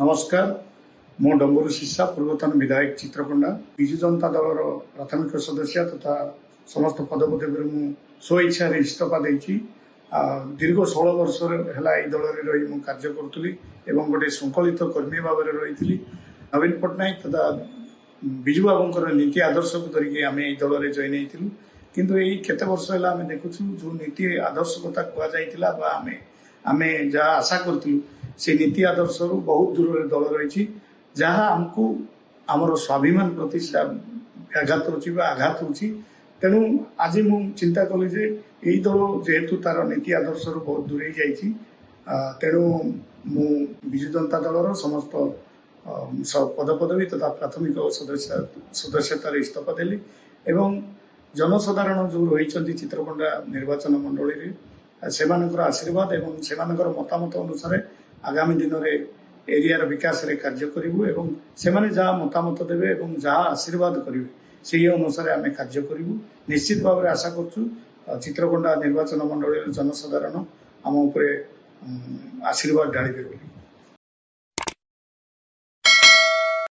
नमस्कार मो डम्बरू शिष्या पूर्वतन विधायक चित्रकोंडा विजु जनता दल प्राथमिक सदस्य तथा समस्त पदपदवी स्वेच्छा इस्तीफा देती दीर्घ 16 वर्ष है दल रही कार्य करुली गोटे श्रृंखलित कर्मी भाव रही नवीन पट्टनायक तथा विजु बाबूर नीति आदर्श को धरिकी आम दल में जॉइन होती किंतु यही केते वर्ष है आम देखु जो नीति आदर्श कथा कहुला आम जहाँ आशा करूँ से नीति आदर्श बहुत दूर दल रही जहाँ आमको आमर स्वाभिमान प्रति आघात होची आघात होची तेणु आज मु चिंता कली जे यही दल जेहेतु तार नीति आदर्श बहुत दूर जाइए तेणु मु विजु जनता दल समस्त पदपदवी तथा प्राथमिक सदस्यतार इस्तीफा देली एवं जनसाधारण जो रही चित्रकोंडा निर्वाचन मंडली से आशीर्वाद एवं से मतामत अनुसार आगामी दिन में एरियार विकास रे कार्य करूँ एवं से जहाँ मतामत देवे एवं जहाँ आशीर्वाद करेंगे से अनुसार आम कार्य करूँ निश्चित भाव में आशा करूँ चित्रकोंडा निर्वाचन मंडल जनसाधारण आम उपर आशीर्वाद ढाड़े।